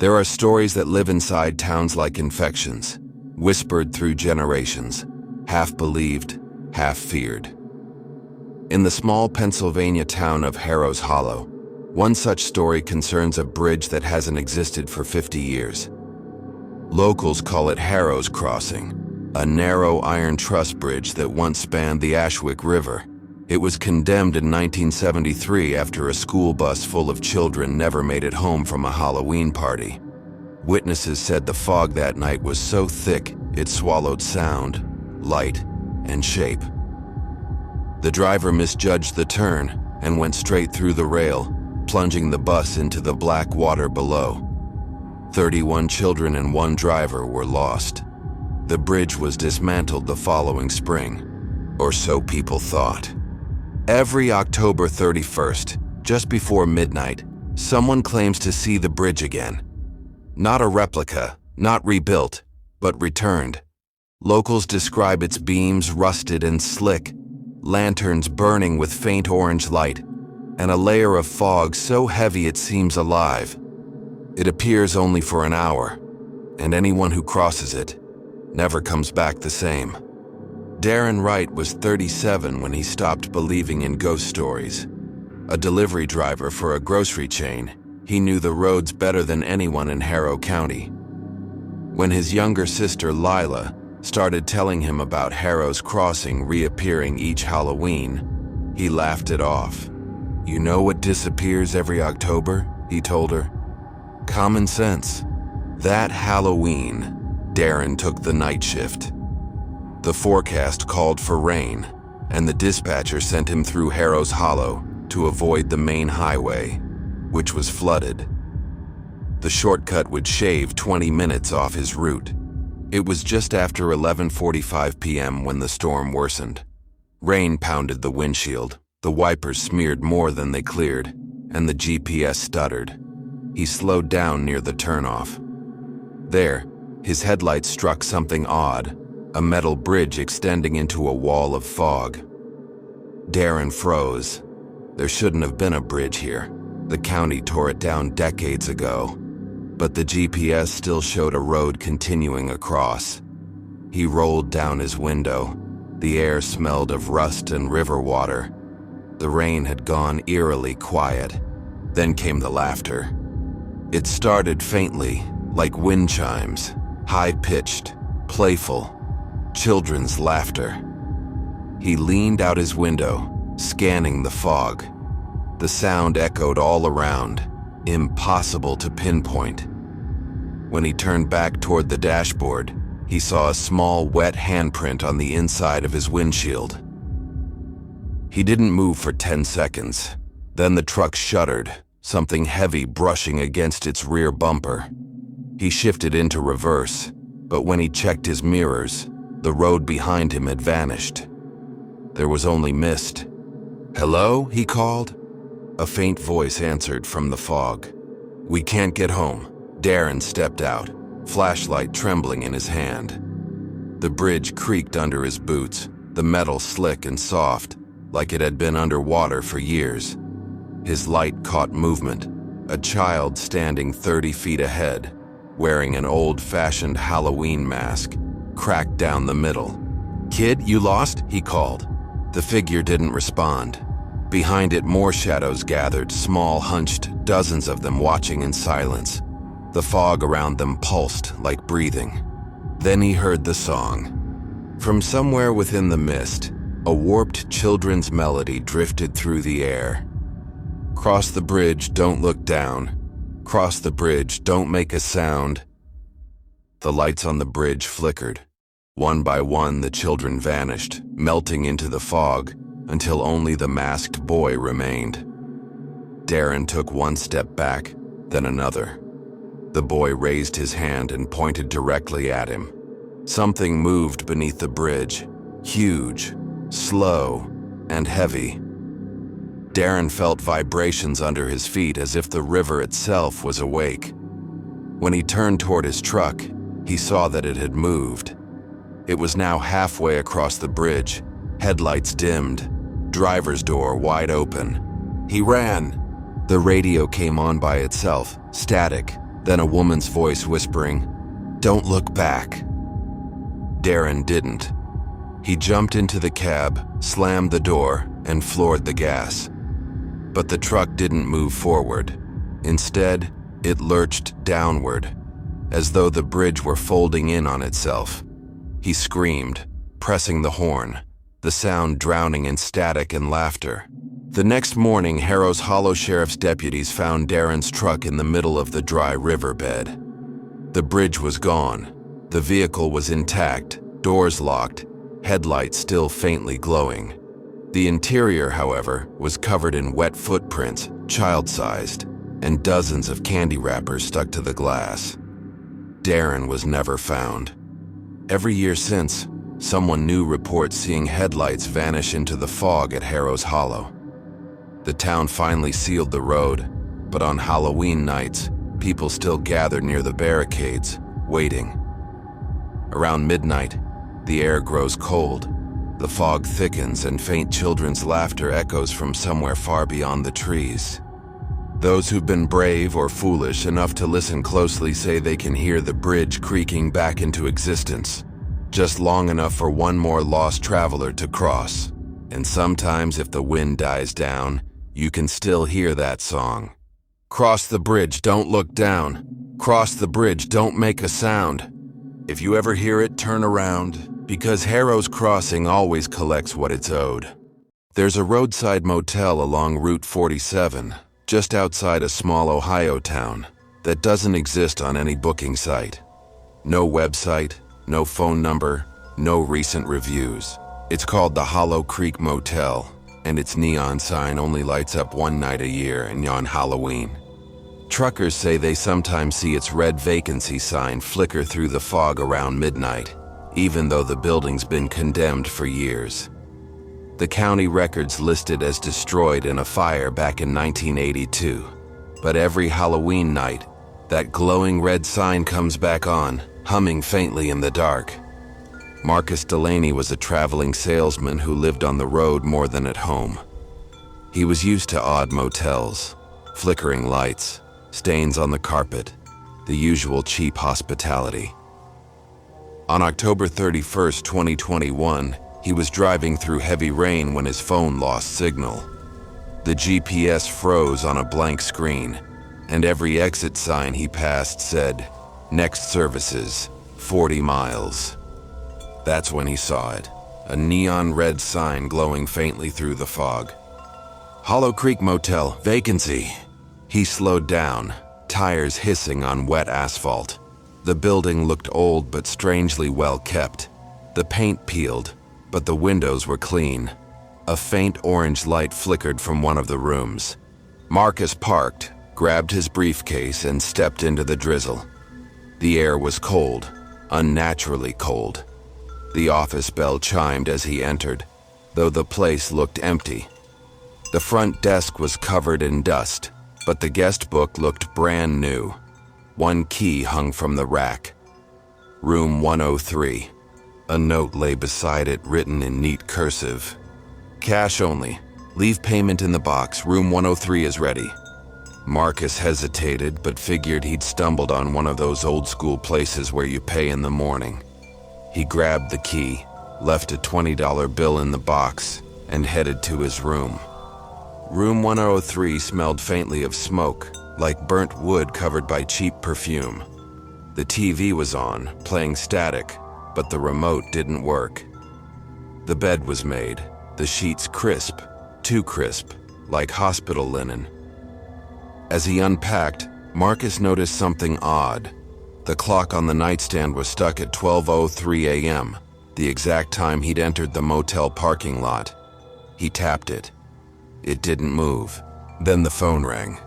There are stories that live inside towns like infections, whispered through generations, half believed, half feared. In the small Pennsylvania town of Harrow's Hollow, one such story concerns a bridge that hasn't existed for 50 years. Locals call it Harrow's Crossing, a narrow iron truss bridge that once spanned the Ashwick River. It was condemned in 1973 after a school bus full of children never made it home from a Halloween party. Witnesses said the fog that night was so thick it swallowed sound, light, and shape. The driver misjudged the turn and went straight through the rail, plunging the bus into the black water below. 31 children and one driver were lost. The bridge was dismantled the following spring, or so people thought. Every October 31st, just before midnight, someone claims to see the bridge again. Not a replica, not rebuilt, but returned. Locals describe its beams rusted and slick, lanterns burning with faint orange light, and a layer of fog so heavy it seems alive. It appears only for an hour, and anyone who crosses it never comes back the same. Darren Wright was 37 when he stopped believing in ghost stories. A delivery driver for a grocery chain, he knew the roads better than anyone in Harrow County. When his younger sister, Lila, started telling him about Harrow's Crossing reappearing each Halloween, he laughed it off. "You know what disappears every October?" he told her. "Common sense." That Halloween, Darren took the night shift. The forecast called for rain, and the dispatcher sent him through Harrow's Hollow to avoid the main highway, which was flooded. The shortcut would shave 20 minutes off his route. It was just after 11:45 p.m. when the storm worsened. Rain pounded the windshield, the wipers smeared more than they cleared, and the GPS stuttered. He slowed down near the turnoff. There, his headlights struck something odd, a metal bridge extending into a wall of fog. Darren froze. There shouldn't have been a bridge here. The county tore it down decades ago, but the GPS still showed a road continuing across. He rolled down his window. The air smelled of rust and river water. The rain had gone eerily quiet. Then came the laughter. It started faintly, like wind chimes, high-pitched, playful, children's laughter. He leaned out his window, scanning the fog. The sound echoed all around, impossible to pinpoint. When he turned back toward the dashboard, he saw a small, wet handprint on the inside of his windshield. He didn't move for 10 seconds. Then the truck shuddered, something heavy brushing against its rear bumper. He shifted into reverse, but when he checked his mirrors, the road behind him had vanished. There was only mist. "Hello?" he called. A faint voice answered from the fog. "We can't get home." Darren stepped out, flashlight trembling in his hand. The bridge creaked under his boots, the metal slick and soft, like it had been underwater for years. His light caught movement, a child standing 30 feet ahead, wearing an old-fashioned Halloween mask, cracked down the middle. "Kid, you lost?" he called. The figure didn't respond. Behind it, more shadows gathered, small, hunched, dozens of them watching in silence. The fog around them pulsed like breathing. Then he heard the song. From somewhere within the mist, a warped children's melody drifted through the air. "Cross the bridge, don't look down. Cross the bridge, don't make a sound." The lights on the bridge flickered. One by one, the children vanished, melting into the fog, until only the masked boy remained. Darren took one step back, then another. The boy raised his hand and pointed directly at him. Something moved beneath the bridge, huge, slow, and heavy. Darren felt vibrations under his feet as if the river itself was awake. When he turned toward his truck, he saw that it had moved. It was now halfway across the bridge, headlights dimmed, driver's door wide open. He ran. The radio came on by itself, static, Then a woman's voice whispering, "Don't look back." Darren didn't. He jumped into the cab, slammed the door, and floored the gas. But the truck didn't move forward. Instead, it lurched downward, as though the bridge were folding in on itself. He screamed, pressing the horn, the sound drowning in static and laughter. The next morning, Harrow's Hollow Sheriff's deputies found Darren's truck in the middle of the dry riverbed. The bridge was gone. The vehicle was intact, doors locked, headlights still faintly glowing. The interior, however, was covered in wet footprints, child-sized, and dozens of candy wrappers stuck to the glass. Darren was never found. Every year since, someone new reports seeing headlights vanish into the fog at Harrow's Hollow. The town finally sealed the road, but on Halloween nights, people still gathered near the barricades, waiting. Around midnight, the air grows cold, the fog thickens, and faint children's laughter echoes from somewhere far beyond the trees. Those who've been brave or foolish enough to listen closely say they can hear the bridge creaking back into existence, just long enough for one more lost traveler to cross. And sometimes, if the wind dies down, you can still hear that song. Cross the bridge, don't look down. Cross the bridge, don't make a sound. If you ever hear it, turn around, because Harrow's Crossing always collects what it's owed. There's a roadside motel along Route 47, just outside a small Ohio town, that doesn't exist on any booking site. No website, no phone number, no recent reviews. It's called the Hollow Creek Motel, and its neon sign only lights up one night a year and on Halloween. Truckers say they sometimes see its red vacancy sign flicker through the fog around midnight, even though the building's been condemned for years. The county records listed as destroyed in a fire back in 1982. But every Halloween night, that glowing red sign comes back on, humming faintly in the dark. Marcus Delaney was a traveling salesman who lived on the road more than at home. He was used to odd motels, flickering lights, stains on the carpet, the usual cheap hospitality. On October 31st, 2021, he was driving through heavy rain when his phone lost signal. The GPS froze on a blank screen, and every exit sign he passed said, "Next services, 40 miles." That's when he saw it, a neon red sign glowing faintly through the fog. "Hollow Creek Motel, vacancy." He slowed down, tires hissing on wet asphalt. The building looked old but strangely well kept. The paint peeled, but the windows were clean. A faint orange light flickered from one of the rooms. Marcus parked, grabbed his briefcase, and stepped into the drizzle. The air was cold, unnaturally cold. The office bell chimed as he entered, though the place looked empty. The front desk was covered in dust, but the guest book looked brand new. One key hung from the rack. Room 103. A note lay beside it, written in neat cursive. "Cash only. Leave payment in the box. Room 103 is ready." Marcus hesitated, but figured he'd stumbled on one of those old-school places where you pay in the morning. He grabbed the key, left a $20 bill in the box, and headed to his room. Room 103 smelled faintly of smoke, like burnt wood covered by cheap perfume. The TV was on, playing static, but the remote didn't work. The bed was made, the sheets crisp, too crisp, like hospital linen. As he unpacked, Marcus noticed something odd. The clock on the nightstand was stuck at 12:03 a.m., the exact time he'd entered the motel parking lot. He tapped it. It didn't move. Then the phone rang.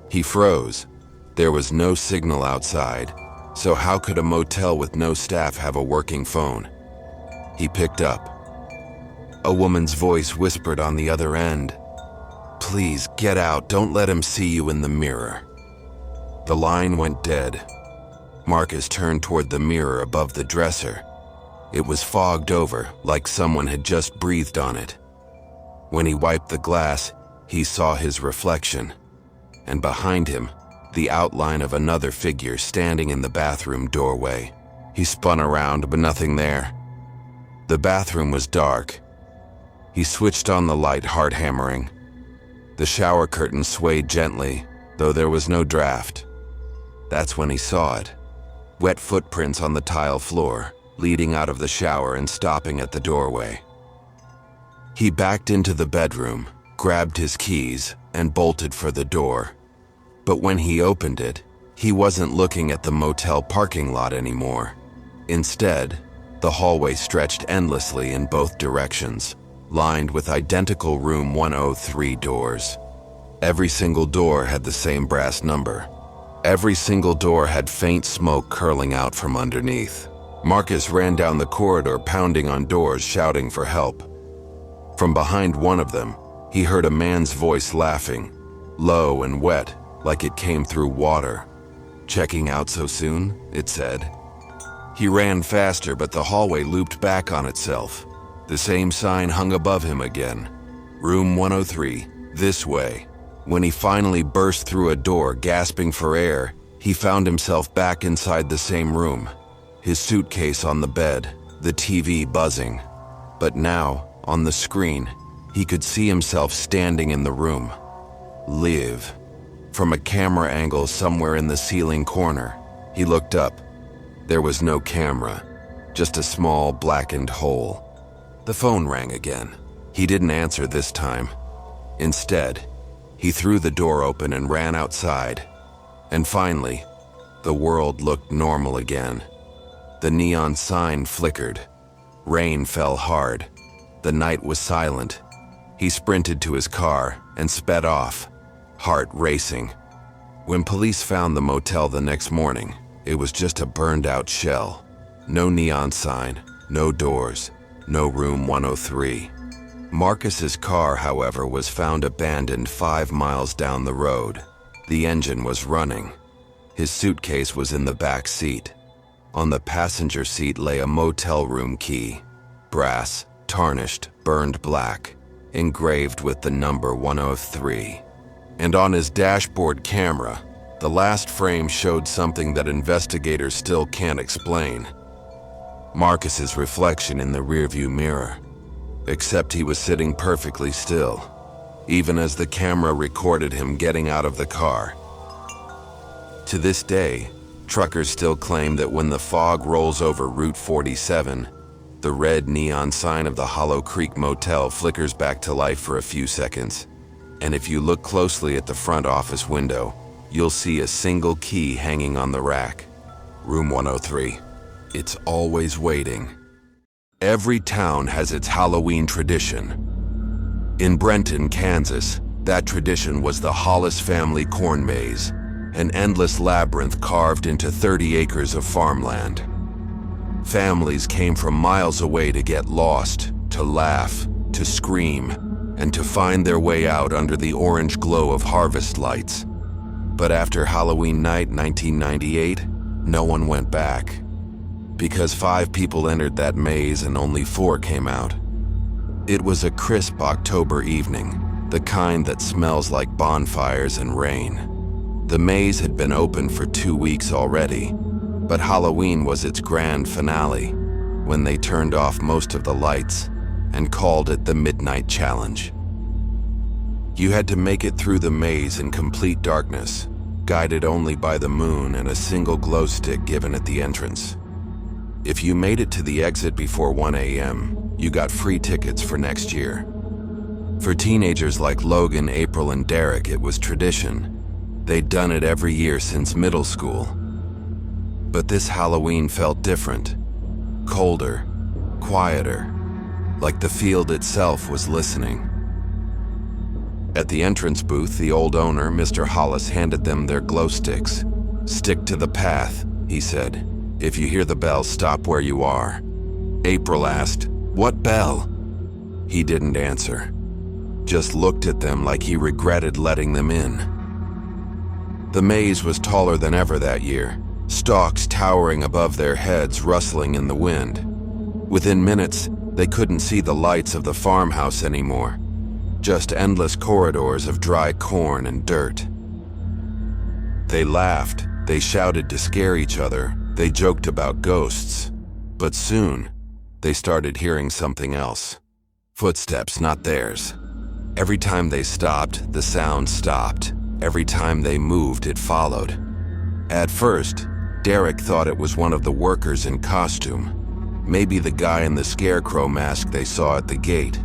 He froze. There was no signal outside, so how could a motel with no staff have a working phone? He picked up. A woman's voice whispered on the other end, "Please, get out. Don't let him see you in the mirror." The line went dead. Marcus turned toward the mirror above the dresser. It was fogged over, like someone had just breathed on it. When he wiped the glass, he saw his reflection. And behind him, the outline of another figure standing in the bathroom doorway. He spun around, but nothing there. The bathroom was dark. He switched on the light, hard hammering. The shower curtain swayed gently, though there was no draft. That's when he saw it. Wet footprints on the tile floor, leading out of the shower and stopping at the doorway. He backed into the bedroom, grabbed his keys, and bolted for the door. But when he opened it, he wasn't looking at the motel parking lot anymore. Instead, the hallway stretched endlessly in both directions, lined with identical room 103 doors. Every single door had the same brass number. Every single door had faint smoke curling out from underneath. Marcus ran down the corridor, pounding on doors, shouting for help. From behind one of them, he heard a man's voice laughing, low and wet, like it came through water. "Checking out so soon?" it said. He ran faster, but the hallway looped back on itself. The same sign hung above him again. Room 103, this way. When he finally burst through a door, gasping for air, he found himself back inside the same room. His suitcase on the bed, the TV buzzing. But now, on the screen, he could see himself standing in the room. Live. From a camera angle somewhere in the ceiling corner, he looked up. There was no camera, just a small blackened hole. The phone rang again. He didn't answer this time. Instead, he threw the door open and ran outside. And finally, the world looked normal again. The neon sign flickered. Rain fell hard. The night was silent. He sprinted to his car and sped off, heart racing. When police found the motel the next morning, it was just a burned-out shell. No neon sign, no doors, no room 103. Marcus's car, however, was found abandoned 5 miles down the road. The engine was running. His suitcase was in the back seat. On the passenger seat lay a motel room key, brass, tarnished, burned black, engraved with the number 103. And on his dashboard camera, the last frame showed something that investigators still can't explain. Marcus's reflection in the rearview mirror. Except he was sitting perfectly still, even as the camera recorded him getting out of the car. To this day, truckers still claim that when the fog rolls over Route 47, the red neon sign of the Hollow Creek Motel flickers back to life for a few seconds. And if you look closely at the front office window, you'll see a single key hanging on the rack. Room 103. It's always waiting. Every town has its Halloween tradition. In Brenton, Kansas, that tradition was the Hollis family corn maze, an endless labyrinth carved into 30 acres of farmland. Families came from miles away to get lost, to laugh, to scream, and to find their way out under the orange glow of harvest lights. But after Halloween night 1998, no one went back. Because 5 people entered that maze and only 4 came out. It was a crisp October evening, the kind that smells like bonfires and rain. The maze had been open for 2 weeks already, but Halloween was its grand finale, when they turned off most of the lights and called it the Midnight Challenge. You had to make it through the maze in complete darkness, guided only by the moon and a single glow stick given at the entrance. If you made it to the exit before 1 a.m., you got free tickets for next year. For teenagers like Logan, April, and Derek, it was tradition. They'd done it every year since middle school. But this Halloween felt different, colder, quieter, like the field itself was listening. At the entrance booth, the old owner, Mr. Hollis, handed them their glow sticks. "Stick to the path," he said. "If you hear the bell, stop where you are." April asked, "What bell?" He didn't answer, just looked at them like he regretted letting them in. The maze was taller than ever that year, stalks towering above their heads, rustling in the wind. Within minutes, they couldn't see the lights of the farmhouse anymore, just endless corridors of dry corn and dirt. They laughed, they shouted to scare each other, they joked about ghosts. But soon, they started hearing something else. Footsteps, not theirs. Every time they stopped, the sound stopped. Every time they moved, it followed. At first, Derek thought it was one of the workers in costume. Maybe the guy in the scarecrow mask they saw at the gate.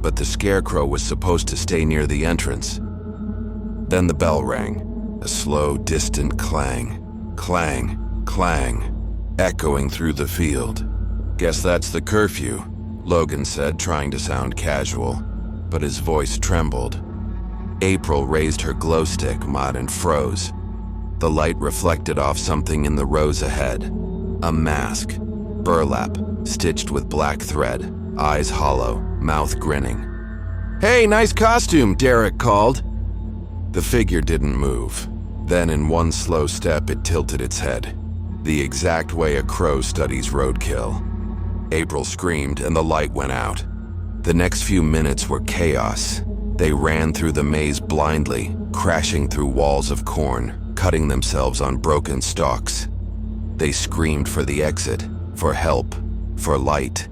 But the scarecrow was supposed to stay near the entrance. Then the bell rang, a slow, distant clang, clang, clang, echoing through the field. "Guess that's the curfew," Logan said, trying to sound casual, but his voice trembled. April raised her glow stick, Mott, and froze. The light reflected off something in the rows ahead. A mask, burlap, stitched with black thread, eyes hollow, mouth grinning. "Hey, nice costume," Derek called. The figure didn't move. Then in one slow step, it tilted its head, the exact way a crow studies roadkill. April screamed and the light went out. The next few minutes were chaos. They ran through the maze blindly, crashing through walls of corn, cutting themselves on broken stalks. They screamed for the exit, for help, for light.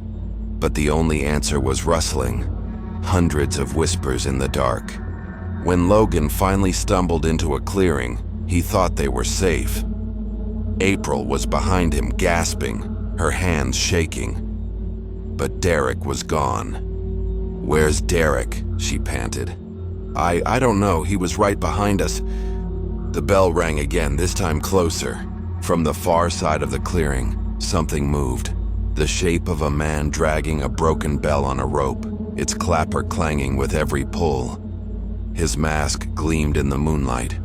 But the only answer was rustling, hundreds of whispers in the dark. When Logan finally stumbled into a clearing, he thought they were safe. April was behind him, gasping, her hands shaking. But Derek was gone. "Where's Derek?" she panted. I don't know, he was right behind us." The bell rang again, this time closer. From the far side of the clearing, something moved. The shape of a man dragging a broken bell on a rope, its clapper clanging with every pull. His mask gleamed in the moonlight.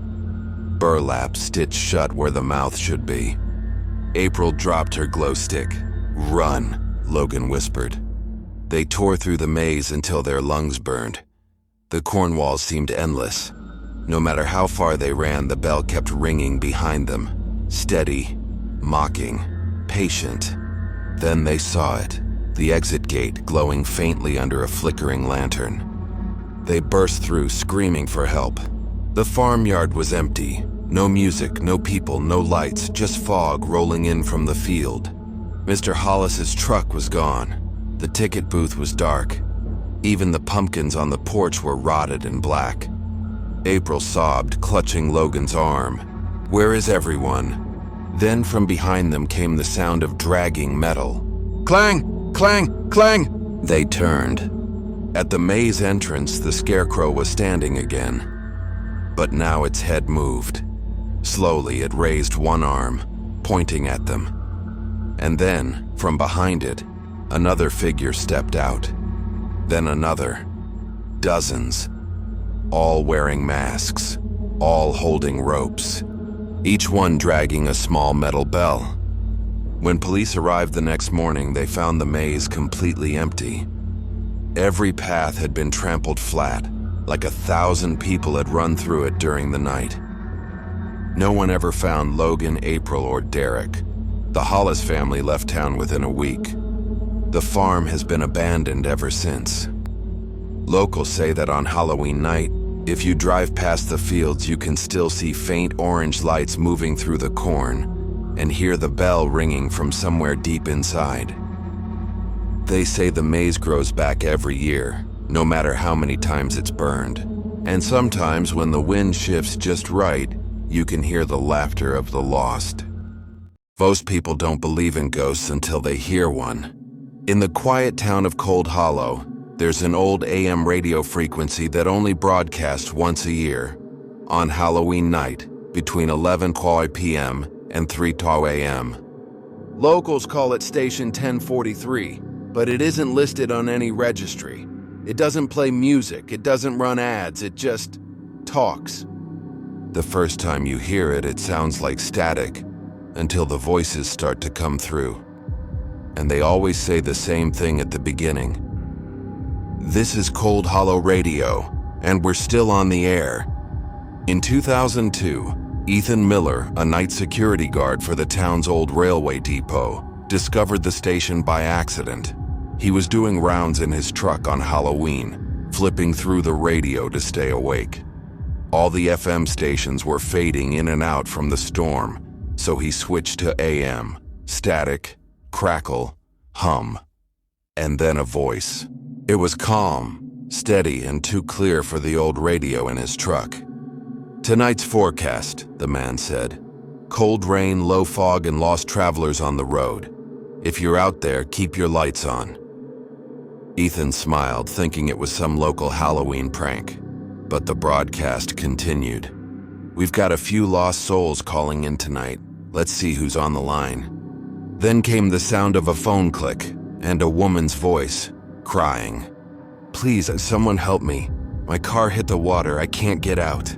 Burlap stitched shut where the mouth should be. April dropped her glow stick. "Run," Logan whispered. They tore through the maze until their lungs burned. The corn walls seemed endless. No matter how far they ran, the bell kept ringing behind them. Steady, mocking, patient. Then they saw it, the exit gate glowing faintly under a flickering lantern. They burst through, screaming for help. The farmyard was empty. No music, no people, no lights, just fog rolling in from the field. Mr. Hollis's truck was gone. The ticket booth was dark. Even the pumpkins on the porch were rotted and black. April sobbed, clutching Logan's arm. "Where is everyone?" Then from behind them came the sound of dragging metal. Clang! Clang! Clang! They turned. At the maze entrance, the scarecrow was standing again. But now its head moved. Slowly, it raised one arm, pointing at them. And then, from behind it, another figure stepped out. Then another. Dozens. All wearing masks. All holding ropes. Each one dragging a small metal bell. When police arrived the next morning, they found the maze completely empty. Every path had been trampled flat, like 1,000 people had run through it during the night. No one ever found Logan, April, or Derek. The Hollis family left town within a week. The farm has been abandoned ever since. Locals say that on Halloween night, if you drive past the fields, you can still see faint orange lights moving through the corn and hear the bell ringing from somewhere deep inside. They say the maze grows back every year, no matter how many times it's burned. And sometimes when the wind shifts just right, you can hear the laughter of the lost. Most people don't believe in ghosts until they hear one. In the quiet town of Cold Hollow, there's an old AM radio frequency that only broadcasts once a year, on Halloween night, between 11 p.m. and 3 a.m. Locals call it Station 1043, but it isn't listed on any registry. It doesn't play music, it doesn't run ads, it just talks. The first time you hear it, it sounds like static, until the voices start to come through. And they always say the same thing at the beginning. This is Cold Hollow Radio, and we're still on the air. In 2002, Ethan Miller, a night security guard for the town's old railway depot, discovered the station by accident. He was doing rounds in his truck on Halloween, flipping through the radio to stay awake. All the FM stations were fading in and out from the storm, so he switched to AM, static, crackle, hum, and then a voice. It was calm, steady, and too clear for the old radio in his truck. "Tonight's forecast," the man said. "Cold rain, low fog, and lost travelers on the road. If you're out there, keep your lights on." Ethan smiled, thinking it was some local Halloween prank. But the broadcast continued. "We've got a few lost souls calling in tonight. Let's see who's on the line." Then came the sound of a phone click and a woman's voice, crying. "Please, someone help me. My car hit the water. I can't get out."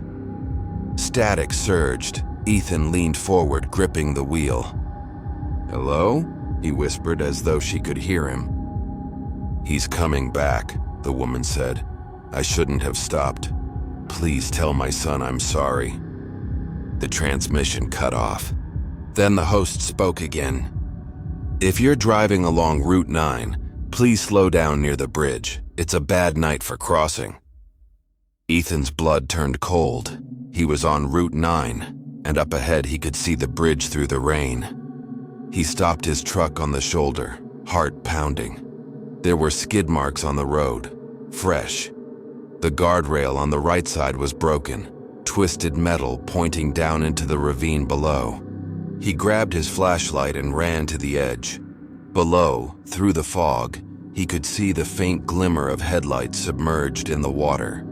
Static surged. Ethan leaned forward, gripping the wheel. "Hello?" he whispered as though she could hear him. "He's coming back," the woman said. "I shouldn't have stopped. Please tell my son I'm sorry." The transmission cut off. Then the host spoke again. "If you're driving along Route 9, please slow down near the bridge. It's a bad night for crossing." Ethan's blood turned cold. He was on Route 9, and up ahead he could see the bridge through the rain. He stopped his truck on the shoulder, heart pounding. There were skid marks on the road, fresh. The guardrail on the right side was broken, twisted metal pointing down into the ravine below. He grabbed his flashlight and ran to the edge. Below, through the fog, he could see the faint glimmer of headlights submerged in the water.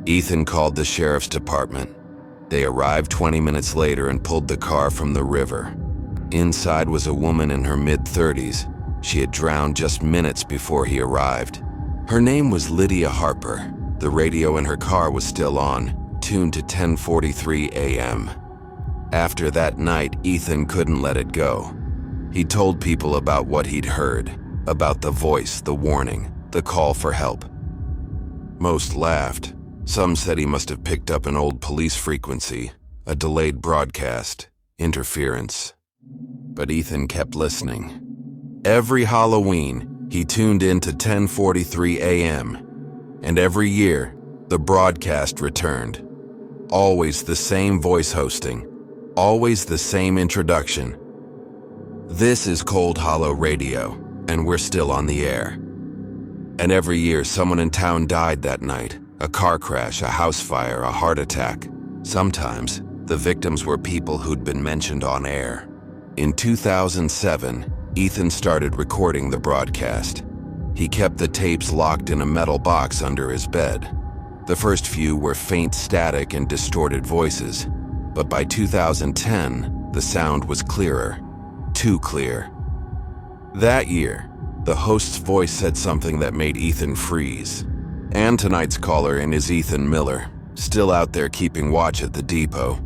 Ethan called the sheriff's department. They arrived 20 minutes later and pulled the car from the river. Inside was a woman in her mid-30s. She had drowned just minutes before he arrived. Her name was Lydia Harper. The radio in her car was still on, tuned to 10:43 a.m. After that night, Ethan couldn't let it go. He told people about what he'd heard, about the voice, the warning, the call for help. Most laughed. Some said he must have picked up an old police frequency, a delayed broadcast, interference. But Ethan kept listening. Every Halloween, he tuned in to 10:43 a.m., and every year, the broadcast returned. Always the same voice hosting, always the same introduction. "This is Cold Hollow Radio, and we're still on the air." And every year, someone in town died that night. A car crash, a house fire, a heart attack. Sometimes, the victims were people who'd been mentioned on air. In 2007, Ethan started recording the broadcast. He kept the tapes locked in a metal box under his bed. The first few were faint static and distorted voices, but by 2010, the sound was clearer. Too clear. That year, the host's voice said something that made Ethan freeze. And tonight's caller in is Ethan Miller, still out there keeping watch at the depot.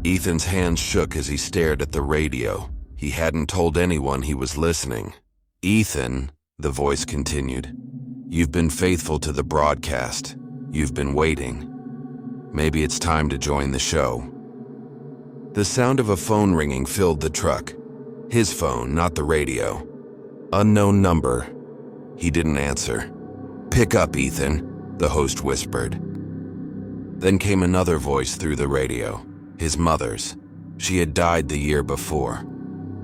Ethan's hands shook as he stared at the radio. He hadn't told anyone he was listening. "Ethan," the voice continued, "you've been faithful to the broadcast. You've been waiting. Maybe it's time to join the show." The sound of a phone ringing filled the truck. His phone, not the radio. Unknown number. He didn't answer. "Pick up, Ethan," the host whispered. Then came another voice through the radio, his mother's. She had died the year before.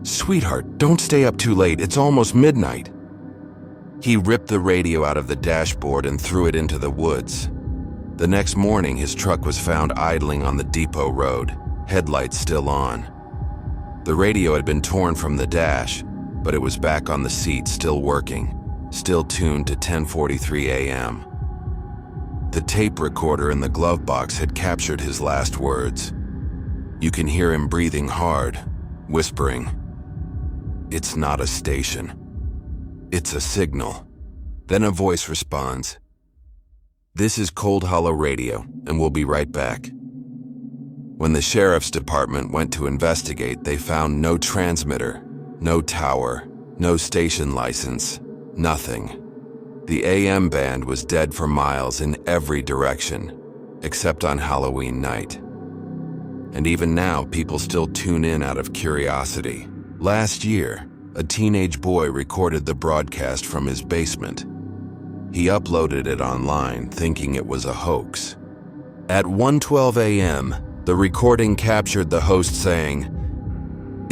"Sweetheart, don't stay up too late. It's almost midnight." He ripped the radio out of the dashboard and threw it into the woods. The next morning, his truck was found idling on the depot road, headlights still on. The radio had been torn from the dash, but it was back on the seat, still working, still tuned to 10:43 a.m. The tape recorder in the glove box had captured his last words. You can hear him breathing hard, whispering, "It's not a station. It's a signal." Then a voice responds, "This is Cold Hollow Radio, and we'll be right back." When the sheriff's department went to investigate, they found no transmitter, no tower, no station license, nothing. The AM band was dead for miles in every direction, except on Halloween night. And even now, people still tune in out of curiosity. Last year, a teenage boy recorded the broadcast from his basement. He uploaded it online, thinking it was a hoax. At 1:12 a.m., the recording captured the host saying,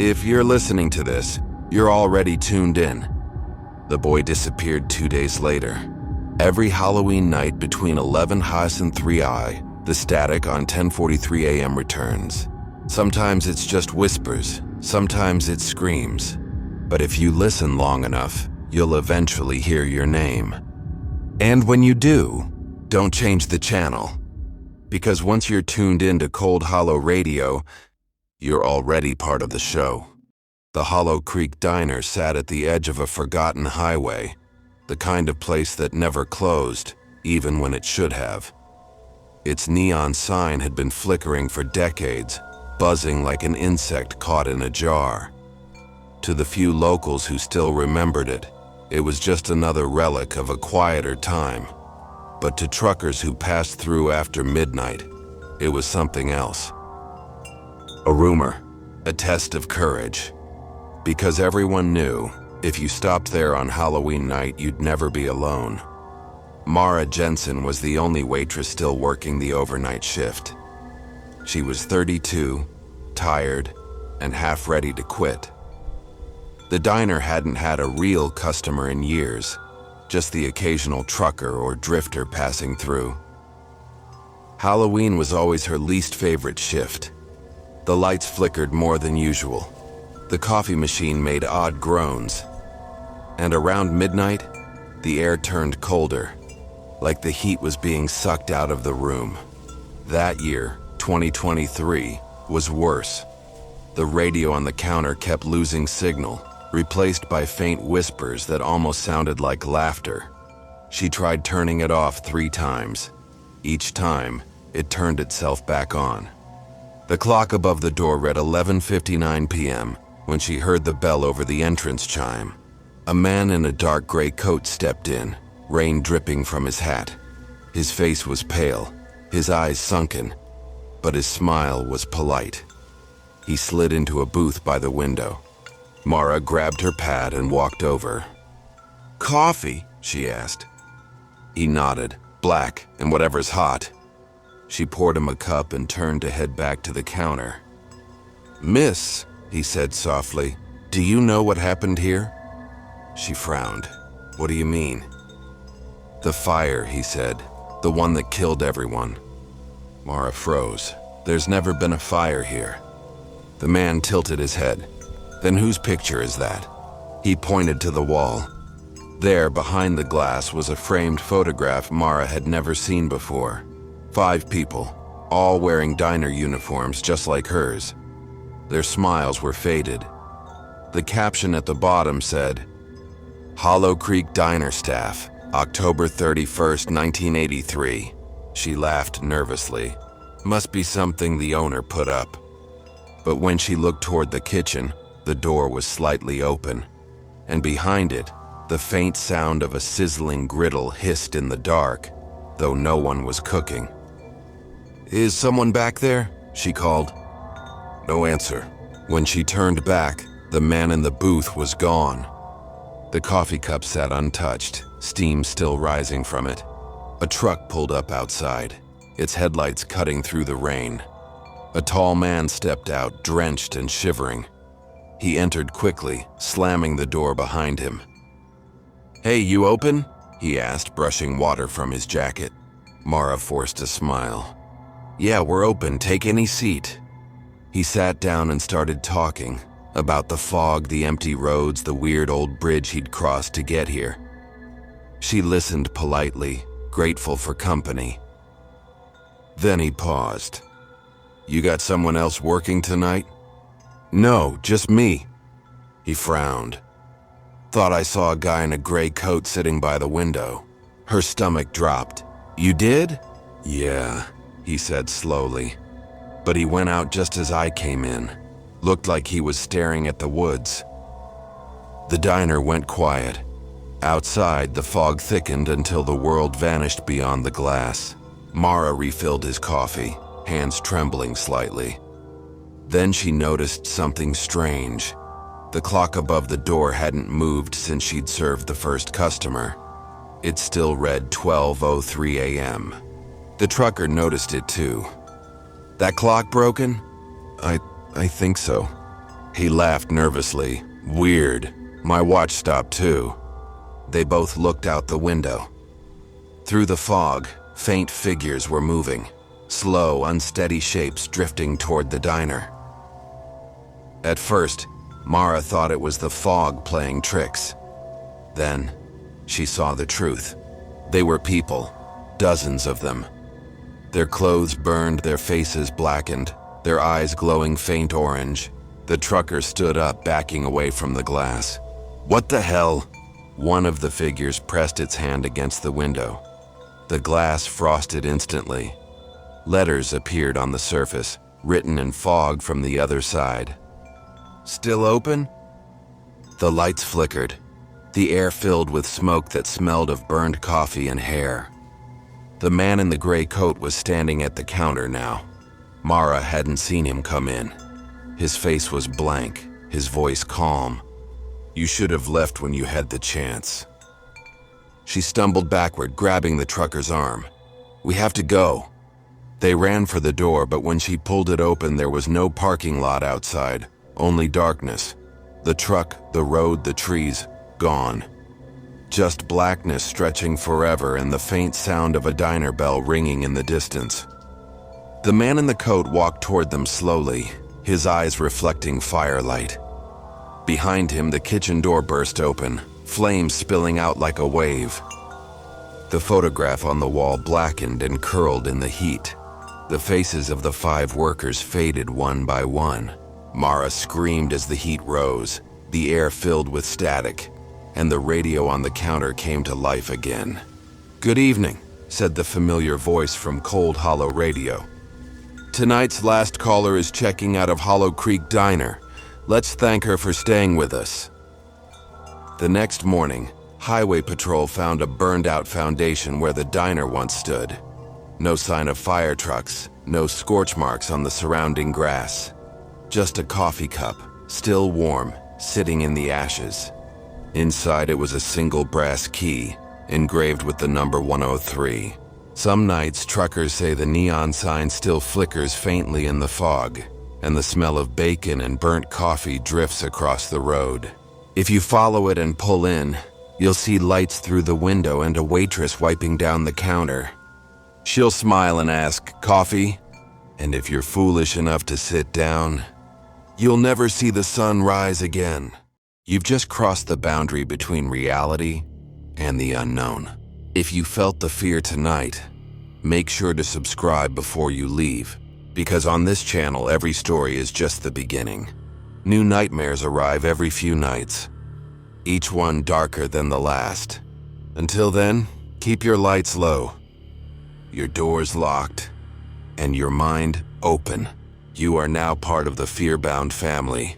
"If you're listening to this, you're already tuned in." The boy disappeared 2 days later. Every Halloween night between 11 Haas and 3 the static on 10:43 a.m. returns. Sometimes it's just whispers, sometimes it's screams. But if you listen long enough, you'll eventually hear your name. And when you do, don't change the channel. Because once you're tuned into Cold Hollow Radio, you're already part of the show. The Hollow Creek Diner sat at the edge of a forgotten highway, the kind of place that never closed, even when it should have. Its neon sign had been flickering for decades, buzzing like an insect caught in a jar. To the few locals who still remembered it, it was just another relic of a quieter time. But to truckers who passed through after midnight, it was something else. A rumor, a test of courage. Because everyone knew, if you stopped there on Halloween night, you'd never be alone. Mara Jensen was the only waitress still working the overnight shift. She was 32, tired, and half ready to quit. The diner hadn't had a real customer in years, just the occasional trucker or drifter passing through. Halloween was always her least favorite shift. The lights flickered more than usual. The coffee machine made odd groans. And around midnight, the air turned colder, like the heat was being sucked out of the room. That year, 2023, was worse. The radio on the counter kept losing signal, replaced by faint whispers that almost sounded like laughter. She tried turning it off 3 times. Each time, it turned itself back on. The clock above the door read 11:59 p.m. when she heard the bell over the entrance chime. A man in a dark gray coat stepped in, rain dripping from his hat. His face was pale, his eyes sunken, but his smile was polite. He slid into a booth by the window. Mara grabbed her pad and walked over. "Coffee?" she asked. He nodded. "Black, and whatever's hot." She poured him a cup and turned to head back to the counter. "Miss," he said softly, "do you know what happened here?" She frowned. "What do you mean?" "The fire," he said, "the one that killed everyone." Mara froze. "There's never been a fire here." The man tilted his head. "Then whose picture is that?" He pointed to the wall. There, behind the glass, was a framed photograph Mara had never seen before. 5 people, all wearing diner uniforms just like hers. Their smiles were faded. The caption at the bottom said, "Hollow Creek Diner Staff, October 31st, 1983. She laughed nervously. Must be something the owner put up. But when she looked toward the kitchen, the door was slightly open, and behind it, the faint sound of a sizzling griddle hissed in the dark, though no one was cooking. "Is someone back there?" she called. No answer. When she turned back, the man in the booth was gone. The coffee cup sat untouched, steam still rising from it. A truck pulled up outside, its headlights cutting through the rain. A tall man stepped out, drenched and shivering. He entered quickly, slamming the door behind him. "Hey, you open?" he asked, brushing water from his jacket. Mara forced a smile. "Yeah, we're open. Take any seat." He sat down and started talking about the fog, the empty roads, the weird old bridge he'd crossed to get here. She listened politely, grateful for company. Then he paused. "You got someone else working tonight?" "No, just me." He frowned. "Thought I saw a guy in a gray coat sitting by the window." Her stomach dropped. "You did?" "Yeah," he said slowly. "But he went out just as I came in. Looked like he was staring at the woods." The diner went quiet. Outside, the fog thickened until the world vanished beyond the glass. Mara refilled his coffee, hands trembling slightly. Then she noticed something strange. The clock above the door hadn't moved since she'd served the first customer. It still read 12:03 a.m. The trucker noticed it too. "That clock broken?" I think so." He laughed nervously. "Weird. My watch stopped too." They both looked out the window. Through the fog, faint figures were moving, slow, unsteady shapes drifting toward the diner. At first, Mara thought it was the fog playing tricks. Then, she saw the truth. They were people, dozens of them. Their clothes burned, their faces blackened, their eyes glowing faint orange. The trucker stood up, backing away from the glass. "What the hell?" One of the figures pressed its hand against the window. The glass frosted instantly. Letters appeared on the surface, written in fog from the other side. "Still open?" The lights flickered, the air filled with smoke that smelled of burned coffee and hair. The man in the gray coat was standing at the counter now. Mara hadn't seen him come in. His face was blank, his voice calm. "You should have left when you had the chance." She stumbled backward, grabbing the trucker's arm. "We have to go." They ran for the door, but when she pulled it open, there was no parking lot outside, only darkness. The truck, the road, the trees, gone. Just blackness stretching forever and the faint sound of a diner bell ringing in the distance. The man in the coat walked toward them slowly, his eyes reflecting firelight. Behind him, the kitchen door burst open, flames spilling out like a wave. The photograph on the wall blackened and curled in the heat. The faces of the 5 workers faded one by one. Mara screamed as the heat rose, the air filled with static, and the radio on the counter came to life again. "Good evening," said the familiar voice from Cold Hollow Radio. "Tonight's last caller is checking out of Hollow Creek Diner. Let's thank her for staying with us." The next morning, Highway Patrol found a burned-out foundation where the diner once stood. No sign of fire trucks, no scorch marks on the surrounding grass. Just a coffee cup, still warm, sitting in the ashes. Inside it was a single brass key, engraved with the number 103. Some nights, truckers say the neon sign still flickers faintly in the fog, and the smell of bacon and burnt coffee drifts across the road. If you follow it and pull in, you'll see lights through the window and a waitress wiping down the counter. She'll smile and ask, "Coffee?" And if you're foolish enough to sit down, you'll never see the sun rise again. You've just crossed the boundary between reality and the unknown. If you felt the fear tonight, make sure to subscribe before you leave, because on this channel every story is just the beginning. New nightmares arrive every few nights, each one darker than the last. Until then, keep your lights low, your doors locked, and your mind open. You are now part of the FearBound family.